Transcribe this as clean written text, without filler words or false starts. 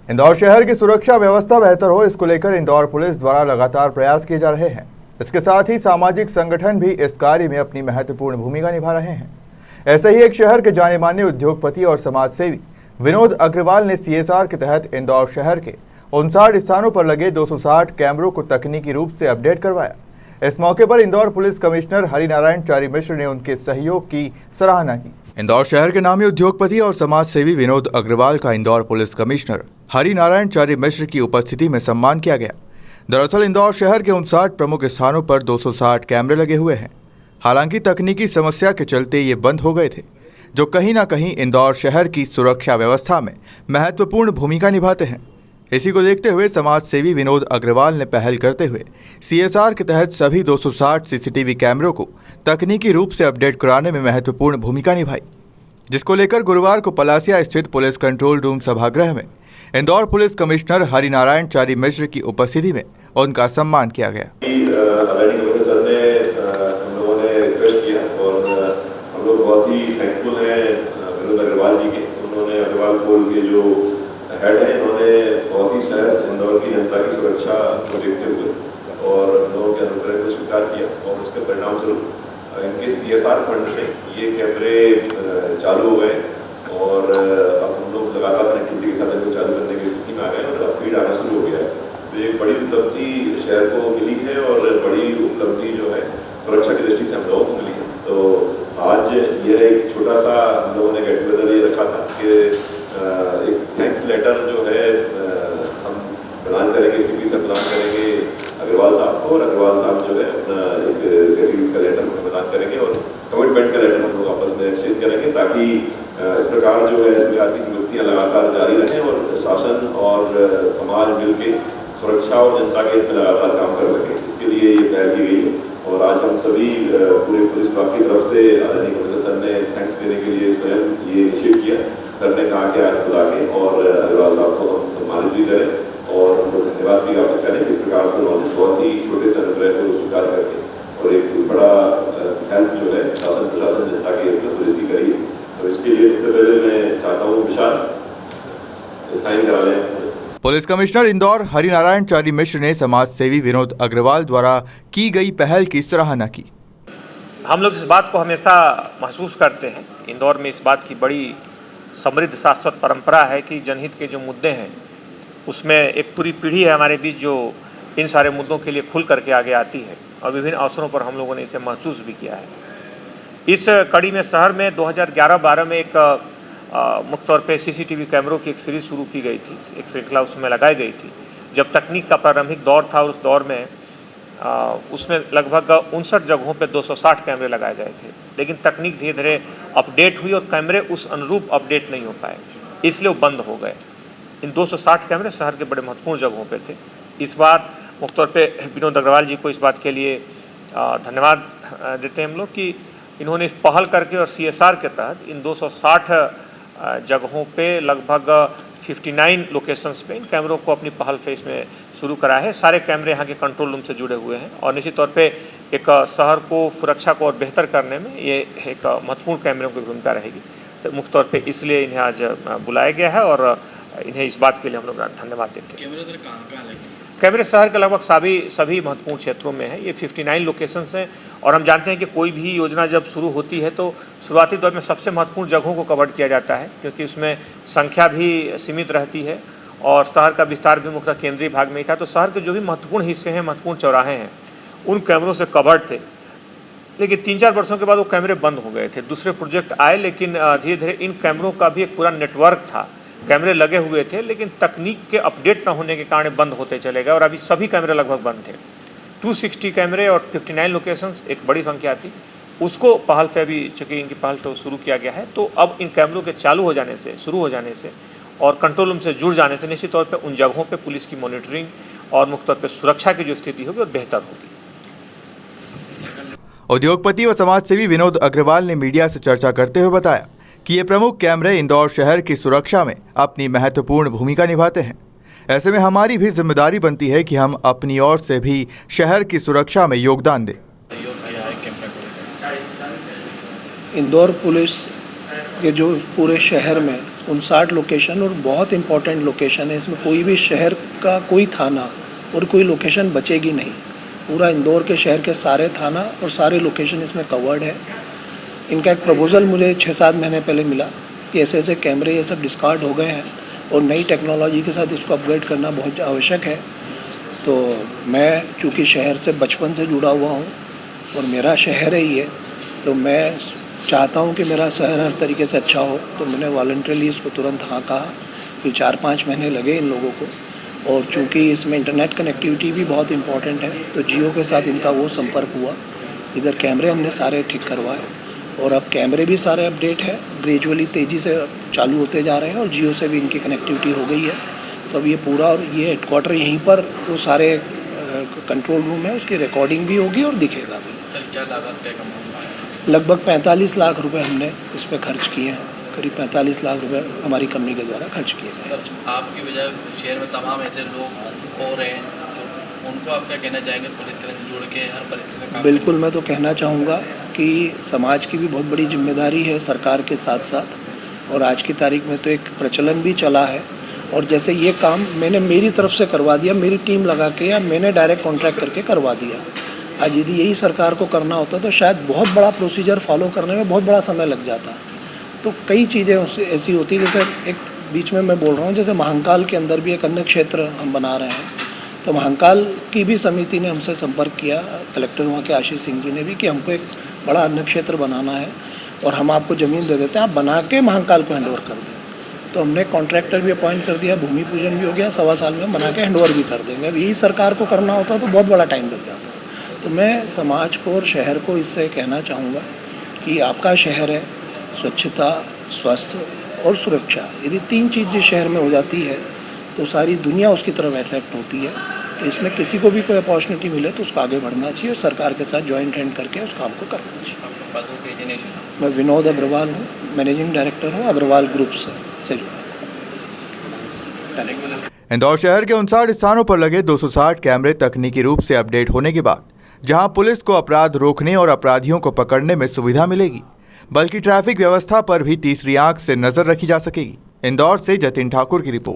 इंदौर शहर की सुरक्षा व्यवस्था बेहतर हो, इसको लेकर इंदौर पुलिस द्वारा लगातार प्रयास किए जा रहे हैं। इसके साथ ही सामाजिक संगठन भी इस कार्य में अपनी महत्वपूर्ण भूमिका निभा रहे हैं। ऐसे ही एक शहर के जाने माने उद्योगपति और समाज सेवी विनोद अग्रवाल ने CSR के तहत इंदौर शहर के 59 स्थानों पर लगे 260 कैमरों को तकनीकी रूप से अपडेट करवाया। इस मौके पर इंदौर पुलिस कमिश्नर हरिनारायण चारी मिश्र ने उनके सहयोग की सराहना की। इंदौर शहर के नामी उद्योगपति और समाज सेवी विनोद अग्रवाल का इंदौर पुलिस कमिश्नर हरिनारायण चारी मिश्र की उपस्थिति में सम्मान किया गया। दरअसल इंदौर शहर के 59 प्रमुख स्थानों पर 260 कैमरे लगे हुए हैं। हालांकि तकनीकी समस्या के चलते ये बंद हो गए थे, जो कहीं ना कहीं इंदौर शहर की सुरक्षा व्यवस्था में महत्वपूर्ण भूमिका निभाते हैं। इसी को देखते हुए समाज सेवी विनोद अग्रवाल ने पहल करते हुए CSR के तहत सभी 260 CCTV कैमरों को तकनीकी रूप से अपडेट कराने में महत्वपूर्ण भूमिका निभाई, जिसको लेकर गुरुवार को पलासिया स्थित पुलिस कंट्रोल रूम सभागृह में इंदौर पुलिस कमिश्नर हरिनारायण चारी मिश्र की उपस्थिति में उनका सम्मान किया गया। हम लोगों ने रिक्वेस्ट किया और हम लोग बहुत ही थैंकफुल हैं विनोद अग्रवाल जी के। उन्होंने अग्रवाल कोल के जो हेड है, इन्होंने बहुत ही सहज इंदौर की जनता की सुरक्षा को देखते हुए और लोगों के अनुग्रह को स्वीकार किया और उसके परिणाम स्वरूप इनके CSR फंड से ये कैमरे चालू हो गए और अब हम लोग लगातार कनेक्टिविटी के साथ इनको चालू करने की स्थिति में आ गए और फीड आना शुरू हो गया है। तो एक बड़ी उपलब्धि शहर को मिली है और बड़ी उपलब्धि जो है सुरक्षा की दृष्टि से हम लोगों को मिली है। तो आज यह एक छोटा सा हम लोगों ने गेट टुगेदर ये रखा था कि एक थैंक्स लेटर जो है हम प्रदान करेंगे, CP से प्रदान करेंगे अग्रवाल साहब को और अग्रवाल साहब जो है अपना एक ग्रेट्यूटी का लेटर प्रदान करेंगे और कमिटमेंट का लेटर हम लोग आपस में एक्सचेंज करेंगे, ताकि इस प्रकार जो है इस प्रकार की नियुक्तियाँ लगातार जारी रहें और शासन और समाज मिलकर सुरक्षा और जनता के हित में लगातार काम कर सकें। इसके लिए ये पहल की गई है और आज हम सभी पूरे पुलिस विभाग की तरफ से आदरणीय कमिश्नर सर ने थैंक्स देने के लिए स्वयं ये इनिशिएट किया। सर ने कहा कि आज बुला के और अग्रवाल साहब को हम सम्मानित भी करें और उनको धन्यवाद भी ज्ञापित करें। इस प्रकार से उन्होंने बहुत ही छोटे से अनुग्रह को स्वीकार करके और एक बड़ा हेल्प जो है शासन प्रशासन जनता के हित में पुलिस की करी है। तो इसके लिए सबसे पहले मैं चाहता हूँ विशाल साइन करा लें। पुलिस कमिश्नर इंदौर हरिनारायण चारी मिश्र ने समाज सेवी विनोद अग्रवाल द्वारा की गई पहल की सराहना की। हम लोग इस बात को हमेशा महसूस करते हैं, इंदौर में इस बात की बड़ी समृद्ध शाश्वत परंपरा है कि जनहित के जो मुद्दे हैं उसमें एक पूरी पीढ़ी है हमारे बीच जो इन सारे मुद्दों के लिए खुल करके आगे आती है और विभिन्न अवसरों पर हम लोगों ने इसे महसूस भी किया है। इस कड़ी में शहर में 2011-12 में एक मुख्य तौर पे CCTV कैमरों की एक सीरीज शुरू की गई थी, एक श्रृंखला उसमें लगाई गई थी। जब तकनीक का प्रारंभिक दौर था और उस दौर में उसमें लगभग 59 जगहों पे 260 कैमरे लगाए गए थे, लेकिन तकनीक धीरे धीरे अपडेट हुई और कैमरे उस अनुरूप अपडेट नहीं हो पाए, इसलिए वो बंद हो गए। इन 260 कैमरे शहर के बड़े महत्वपूर्ण जगहों पे थे। इस बार मुख्य तौर पे विनोद अग्रवाल जी को इस बात के लिए धन्यवाद देते हैं हम लोग कि इन्होंने इस पहल करके और CSR के तहत इन 260 जगहों पे लगभग 59 लोकेशंस पे इन कैमरों को अपनी पहल फेज में शुरू करा है। सारे कैमरे यहाँ के कंट्रोल रूम से जुड़े हुए हैं और निश्चित तौर पे एक शहर को सुरक्षा को और बेहतर करने में ये एक महत्वपूर्ण कैमरों की भूमिका रहेगी। तो मुख्य तौर पे इसलिए इन्हें आज बुलाया गया है और इन्हें इस बात के लिए हम लोग धन्यवाद देते हैं। कैमरे शहर के लगभग सभी महत्वपूर्ण क्षेत्रों में है। ये 59 लोकेशंस हैं और हम जानते हैं कि कोई भी योजना जब शुरू होती है तो शुरुआती दौर में सबसे महत्वपूर्ण जगहों को कवर किया जाता है, क्योंकि उसमें संख्या भी सीमित रहती है और शहर का विस्तार भी मुख्य केंद्रीय भाग में ही था। तो शहर के जो भी महत्वपूर्ण हिस्से हैं, महत्वपूर्ण चौराहे हैं, उन कैमरों से कवर्ड थे। लेकिन 3-4 वर्षों के बाद वो कैमरे बंद हो गए थे। दूसरे प्रोजेक्ट आए, लेकिन धीरे धीरे इन कैमरों का भी एक पूरा नेटवर्क था, कैमरे लगे हुए थे, लेकिन तकनीक के अपडेट न होने के कारण बंद होते चले गए और अभी सभी कैमरे लगभग बंद थे। 260 कैमरे और 59 लोकेशंस एक बड़ी संख्या थी। उसको पहल से अभी चूँकि इनकी पहल से शुरू किया गया है, तो अब इन कैमरों के शुरू हो जाने से और कंट्रोल रूम से जुड़ जाने से निश्चित तौर पर उन जगहों पर पुलिस की मॉनिटरिंग और मुख्य तौर पर सुरक्षा की जो स्थिति होगी और बेहतर होगी। उद्योगपति व समाज सेवी विनोद अग्रवाल ने मीडिया से चर्चा करते हुए बताया कि ये प्रमुख कैमरे इंदौर शहर की सुरक्षा में अपनी महत्वपूर्ण भूमिका निभाते हैं। ऐसे में हमारी भी जिम्मेदारी बनती है कि हम अपनी ओर से भी शहर की सुरक्षा में योगदान दें। इंदौर पुलिस के जो पूरे शहर में 59 लोकेशन और बहुत इंपॉर्टेंट लोकेशन है। इसमें कोई भी शहर का कोई थाना और कोई लोकेशन बचेगी नहीं। पूरा इंदौर के शहर के सारे थाना और सारे लोकेशन इसमें कवर्ड है। इनका एक प्रपोज़ल मुझे 6-7 महीने पहले मिला कि ऐसे ऐसे कैमरे ये सब डिस्कार्ड हो गए हैं और नई टेक्नोलॉजी के साथ इसको अपग्रेड करना बहुत आवश्यक है। तो मैं चूँकि शहर से बचपन से जुड़ा हुआ हूँ और मेरा शहर है ये, तो मैं चाहता हूँ कि मेरा शहर हर तरीके से अच्छा हो। तो मैंने वॉलंटरीली इसको तुरंत हाँ कहा। फिर 4-5 महीने लगे इन लोगों को, और चूँकि इसमें इंटरनेट कनेक्टिविटी भी बहुत इंपॉर्टेंट है तो जियो के साथ इनका वो संपर्क हुआ। इधर कैमरे हमने सारे ठीक करवाए और अब कैमरे भी सारे अपडेट है, ग्रेजुअली तेज़ी से चालू होते जा रहे हैं और जियो से भी इनकी कनेक्टिविटी हो गई है। तो अब ये पूरा, और ये हेडक्वार्टर यहीं पर वो सारे कंट्रोल रूम है, उसकी रिकॉर्डिंग भी होगी और दिखेगा भी। क्या लागत तय करना है? लगभग 45 लाख रुपए हमने इस पर खर्च किए हैं। करीब 45 लाख रुपए हमारी कंपनी के द्वारा खर्च किए गए। आपकी वजह शहर में तमाम ऐसे लोग हो रहे हैं, तो उनको आप क्या कहना चाहेंगे पुलिस के साथ जुड़ के हर परिस्थिति में काम? बिल्कुल, मैं तो कहना चाहूँगा कि समाज की भी बहुत बड़ी जिम्मेदारी है सरकार के साथ साथ, और आज की तारीख में तो एक प्रचलन भी चला है। और जैसे ये काम मैंने मेरी तरफ से करवा दिया, मेरी टीम लगा के, या मैंने डायरेक्ट कॉन्ट्रैक्ट करके करवा दिया। आज यदि यही सरकार को करना होता तो शायद बहुत बड़ा प्रोसीजर फॉलो करने में बहुत बड़ा समय लग जाता। तो कई चीज़ें उससे ऐसी होती, जैसे एक बीच में मैं बोल रहा हूँ, जैसे महाकाल के अंदर भी एक अन्य क्षेत्र हम बना रहे हैं, तो महाकाल की भी समिति ने हमसे संपर्क किया, कलेक्टर वहाँ के आशीष सिंह जी ने भी, कि हमको एक बड़ा अन्य क्षेत्र बनाना है और हम आपको ज़मीन दे देते हैं, आप बना के महाकाल को हैंडओवर कर दें। तो हमने कॉन्ट्रैक्टर भी अपॉइंट कर दिया, भूमि पूजन भी हो गया, 1.25 साल में बना के हैंडओवर भी कर देंगे। अब यही सरकार को करना होता तो बहुत बड़ा टाइम लग जाता। तो मैं समाज को और शहर को इससे कहना चाहूँगा कि आपका शहर है, स्वच्छता, स्वास्थ्य और सुरक्षा, यदि 3 चीज़ जिस शहर में हो जाती है तो सारी दुनिया उसकी तरफ अट्रैक्ट होती है। तो इसमें किसी को भी कोई अपॉर्चुनिटी मिले तो उसको आगे बढ़ना चाहिए और सरकार के साथ जॉइंट हैंड करके उस काम को करना चाहिए। मैं विनोद अग्रवाल हूँ, मैनेजिंग डायरेक्टर हूँ अग्रवाल ग्रुप से जुड़ा। इंदौर शहर के 59 स्थानों पर लगे 260 कैमरे तकनीकी रूप से अपडेट होने के बाद जहां पुलिस को अपराध रोकने और अपराधियों को पकड़ने में सुविधा मिलेगी, बल्कि ट्रैफिक व्यवस्था पर भी तीसरी आंख से नजर रखी जा सकेगी। इंदौर से जतिन ठाकुर की रिपोर्ट।